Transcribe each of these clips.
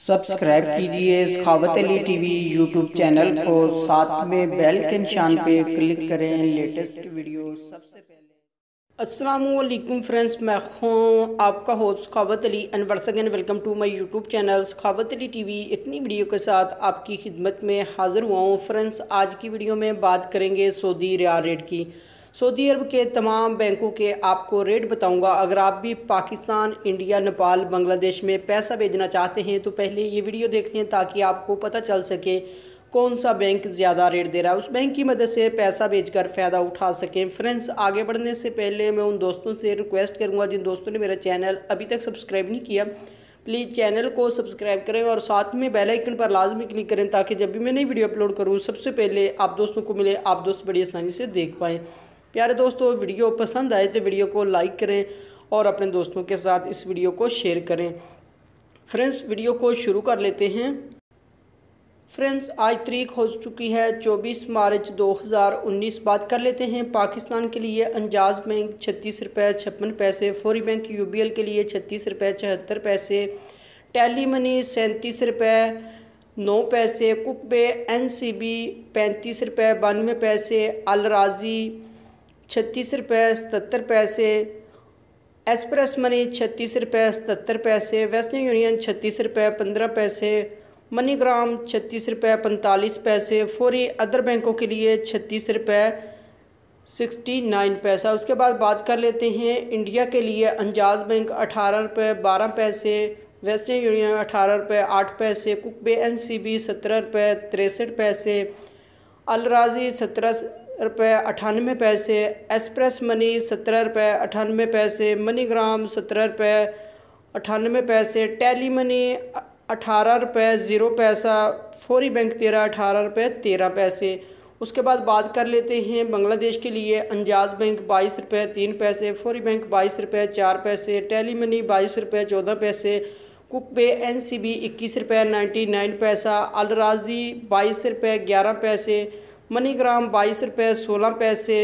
Subscribe कीजिए सखावत Ali TV YouTube channel को, साथ में बेल के निशान पे क्लिक करें लेटेस्ट वीडियो सबसे पहले। अस्सलामुअलैकुम फ्रेंड्स, मैं हूँ आपका host Sakhawat Ali and once again welcome to my YouTube channel Sakhawat Ali TV. एक नई वीडियो के साथ आपकी खिदमत में हाज़िर हुआ हूँ। फ्रेंड्स, आज की वीडियो में बात करेंगे सऊदी रियाल रेट की। सऊदी अरब के तमाम बैंकों के आपको रेट बताऊंगा। अगर आप भी पाकिस्तान, इंडिया, नेपाल, बांग्लादेश में पैसा भेजना चाहते हैं तो पहले ये वीडियो देख लें ताकि आपको पता चल सके कौन सा बैंक ज़्यादा रेट दे रहा है, उस बैंक की मदद से पैसा भेजकर फ़ायदा उठा सकें। फ्रेंड्स, आगे बढ़ने से पहले मैं उन दोस्तों से रिक्वेस्ट करूँगा जिन दोस्तों ने मेरा चैनल अभी तक सब्सक्राइब नहीं किया, प्लीज़ चैनल को सब्सक्राइब करें और साथ में बेल आइकन पर लाजमी क्लिक करें ताकि जब भी मैं नई वीडियो अपलोड करूँ सबसे पहले आप दोस्तों को मिले, आप दोस्त बड़ी आसानी से देख पाएँ। प्यारे दोस्तों, वीडियो पसंद आए तो वीडियो को लाइक करें और अपने दोस्तों के साथ इस वीडियो को शेयर करें। फ्रेंड्स, वीडियो को शुरू कर लेते हैं। फ्रेंड्स, आज तारीख हो चुकी है 24 मार्च 2019। बात कर लेते हैं पाकिस्तान के लिए। अंजाज बैंक 36 रुपये 56 पैसे, फौरी बैंक यूबीएल के लिए 36 रुपये 74 पैसे, टेली मनी 37 रुपये 9 पैसे, कुकबे एनसीबी 35 रुपये 92 पैसे, अल राजी 36 रुपये 77 पैसे, एक्सप्रेस मनी 36 रुपये 77 पैसे, वेस्टर्न यूनियन 36 रुपये 15 पैसे, मनीग्राम 36 रुपये 45 पैसे, फौरी अदर बैंकों के लिए 36 रुपये 69 पैसा। उसके बाद बात कर लेते हैं इंडिया के लिए। अंजाज बैंक 18 रुपये 12 पैसे, वेस्टर्न यूनियन 18 रुपये 8 पैसे, कुकबे एनसीबी 17 रुपये 63 पैसे, अल राजी 17 रुपये 98 पैसे, एक्सप्रेस मनी 17 रुपये 98 पैसे, मनीग्राम 17 रुपये 98 पैसे, टेली मनी 18 रुपये 0 पैसा, फौरी बैंक 18 रुपये 13 पैसे। उसके बाद बात कर लेते हैं बांग्लादेश के लिए। अंजाज बैंक 22 रुपये 3 पैसे, फौरी बैंक 22 रुपये 4 पैसे, टेली मनी 22 रुपये 14 पैसे, कुकबे एनसीबी 21 रुपये 99 पैसा, अल राजी 22 रुपये 11 पैसे, मनीग्राम 22 रुपये 16 पैसे,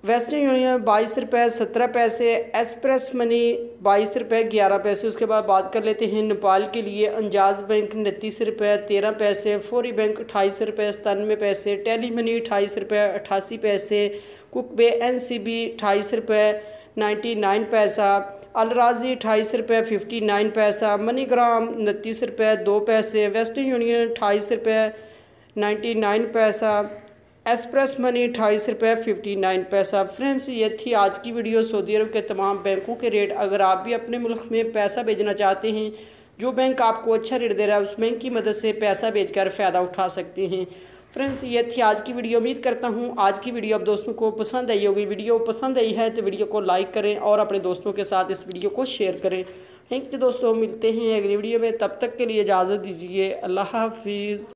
वेस्टर्न यूनियन 22 रुपये 17 पैसे, एक्सप्रेस मनी 22 रुपये 11 पैसे। उसके बाद बात कर लेते हैं नेपाल के लिए। अंजाज बैंक 29 रुपये 13 पैसे, फौरी बैंक 28 रुपये 97 पैसे, टेली मनी 28 रुपये 88 पैसे, कुकबे एनसीबी 28 रुपये 99 पैसा, अल राजी 28 रुपये 59 पैसा, मनीग्राम 29 रुपये 2 पैसे, वेस्टर्न यूनियन 28 रुपये 99 पैसा, एक्सप्रेस मनी 28 रुपये 59 पैसा। फ्रेंड्स, ये थी आज की वीडियो सऊदी अरब के तमाम बैंकों के रेट। अगर आप भी अपने मुल्क में पैसा भेजना चाहते हैं, जो बैंक आपको अच्छा रेट दे रहा है उस बैंक की मदद से पैसा भेजकर फ़ायदा उठा सकते हैं। फ्रेंड्स, ये थी आज की वीडियो। उम्मीद करता हूँ आज की वीडियो आप दोस्तों को पसंद आई होगी। वीडियो पसंद आई है तो वीडियो को लाइक करें और अपने दोस्तों के साथ इस वीडियो को शेयर करें। थैंक यू दोस्तों, मिलते हैं अगली वीडियो में। तब तक के लिए इजाज़त दीजिए। अल्लाह हाफिज़।